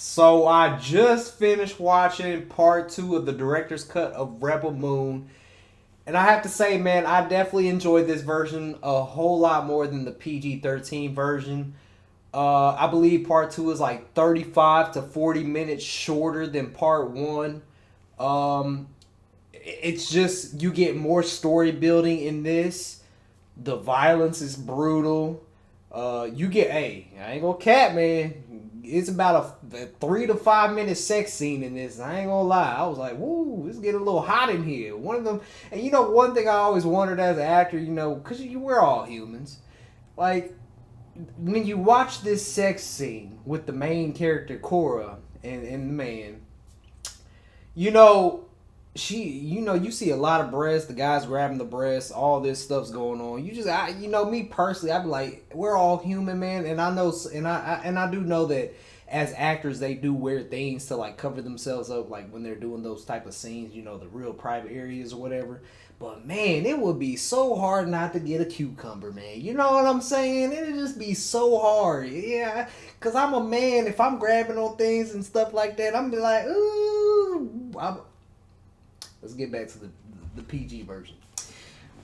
So I just finished watching part two of the director's cut of Rebel Moon. And I have to say, man, I definitely enjoyed this version a whole lot more than the PG-13 version. I believe part two is like 35 to 40 minutes shorter than part one. Um, it's just, you get more story building in this. The violence is brutal. You get, hey, I ain't gonna cap, man. It's about a 3 to 5 minute sex scene in this. I ain't gonna lie. I was like, woo, it's getting a little hot in here. One of them, and one thing I always wondered as an actor, because we're all humans. Like, when you watch this sex scene with the main character, Cora, and the man, you know, you see a lot of breasts, the guys grabbing the breasts, all this stuff's going on. Me personally, I'd be like, we're all human, man, and I know, and I do know that as actors, they do weird things to like cover themselves up, like when they're doing those type of scenes, the real private areas or whatever. But man, it would be so hard not to get a cucumber, man. You know what I'm saying? It'd just be so hard, yeah. Cause I'm a man. If I'm grabbing on things and stuff like that, I'm be like, ooh. Let's get back to the PG version.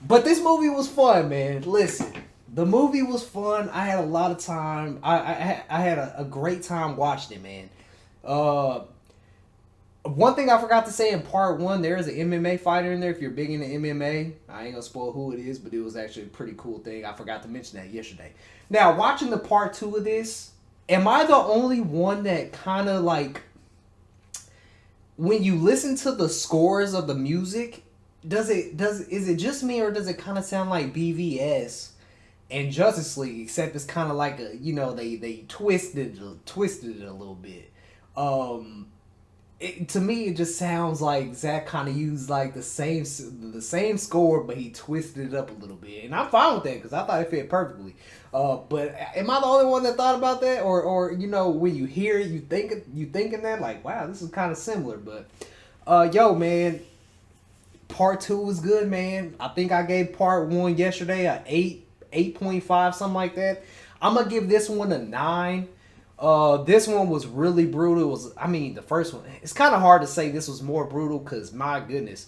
But this movie was fun, man. Listen, the movie was fun. I had a lot of time. I had a great time watching it, man. One thing I forgot to say in part one, there is an MMA fighter in there. If you're big into MMA, I ain't gonna spoil who it is, but it was actually a pretty cool thing. I forgot to mention that yesterday. Now, watching the part two of this, am I the only one that kind of like, when you listen to the scores of the music, is it just me, or does it kind of sound like BVS and Justice League, except it's kind of like they twisted it a little bit. To me, it just sounds like Zach kind of used like the same score, but he twisted it up a little bit, and I'm fine with that because I thought it fit perfectly. But am I the only one that thought about that, or when you hear it, you thinking that like, wow, this is kind of similar? But yo, man, part two was good, man. I think I gave part one yesterday a 8.5, something like that. I'm gonna give this one a 9. This one was really brutal. The first one, it's kind of hard to say this was more brutal because, my goodness,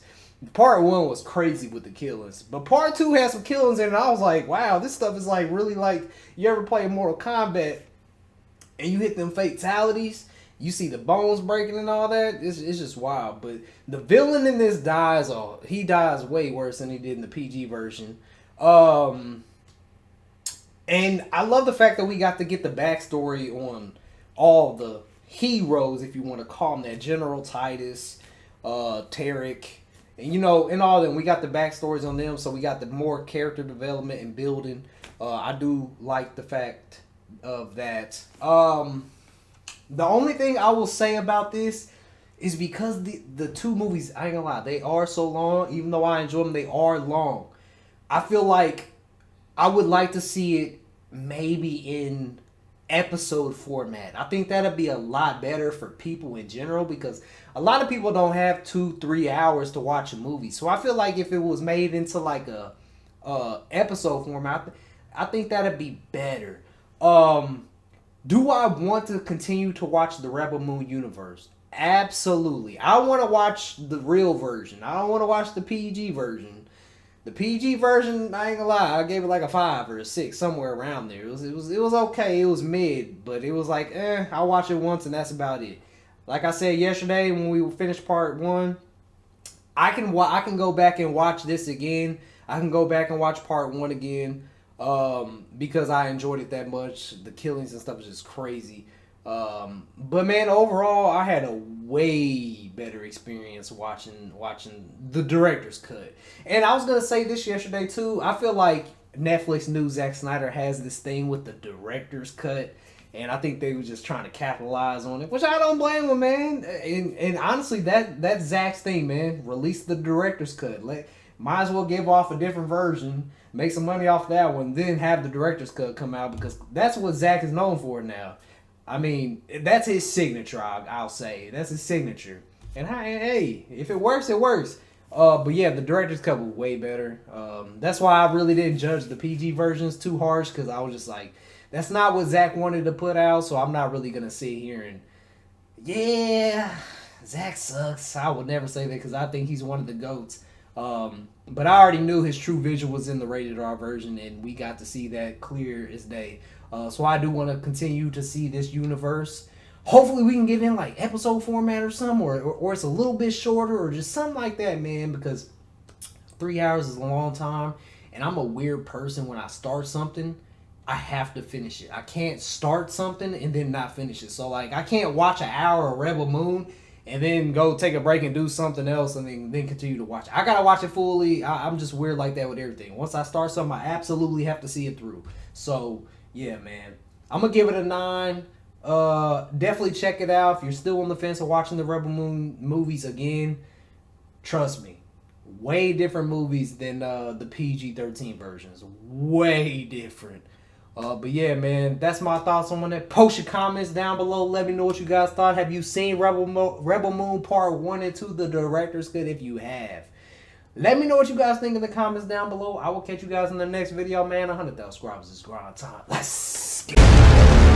part one was crazy with the killings. But part two had some killings in it, and I was like, wow, this stuff is like really like, you ever play Mortal Kombat and you hit them fatalities, you see the bones breaking and all that, it's just wild. But the villain in this he dies way worse than he did in the PG version. And I love the fact that we got to get the backstory on all the heroes, if you want to call them that. General Titus, Tarek, and all of them. We got the backstories on them, so we got the more character development and building. I do like the fact of that. The only thing I will say about this is because the two movies, I ain't gonna lie, they are so long. Even though I enjoy them, they are long. I feel like I would like to see it maybe in episode format. I think that'd be a lot better for people in general, because a lot of people don't have 2-3 hours to watch a movie. So I feel like if it was made into like a episode format, I think that'd be better. Do I want to continue to watch the Rebel Moon universe? Absolutely. I want to watch the real version. I don't want to watch the PG version. The PG version, I ain't gonna lie, I gave it like a 5 or a 6, somewhere around there. It was okay. It was mid, but it was like, I'll watch it once and that's about it. Like I said yesterday when we finished part one, I can go back and watch this again. I can go back and watch part one again, because I enjoyed it that much. The killings and stuff was just crazy. But man, overall, I had a way better experience watching the director's cut. And I was gonna say this yesterday too. I feel like Netflix knew Zack Snyder has this thing with the director's cut, and I think they were just trying to capitalize on it, which I don't blame them, man. And honestly, that's Zack's thing, man. Release the director's cut. Might as well give off a different version, make some money off that one, then have the director's cut come out, because that's what Zack is known for now. I mean, that's his signature, I'll say. That's his signature. And hey, if it works, it works. But yeah, the director's cut was way better. That's why I really didn't judge the PG versions too harsh, because I was just like, that's not what Zack wanted to put out, so I'm not really going to sit here and Yeah, Zach sucks. I would never say that because I think he's one of the GOATs. But I already knew his true visual was in the rated R version, and we got to see that clear as day. So I do want to continue to see this universe. Hopefully, we can give him like episode format or something, or it's a little bit shorter, or just something like that, man. Because 3 hours is a long time, and I'm a weird person. When I start something, I have to finish it. I can't start something and then not finish it. So like I can't watch an hour of Rebel Moon and then go take a break and do something else and then continue to watch it. I gotta watch it fully. I'm just weird like that with everything. Once I start something, I absolutely have to see it through. So yeah, man, I'm gonna give it a 9. Definitely check it out if you're still on the fence of watching the Rebel Moon movies again. Trust me, way different movies than the PG-13 versions. Way different. But yeah, man, that's my thoughts on that. Post your comments down below. Let me know what you guys thought. Have you seen Rebel Moon Part 1 and 2, the director's cut? If you have, let me know what you guys think in the comments down below. I will catch you guys in the next video, man. 100,000 subscribers is grind time. Let's get it.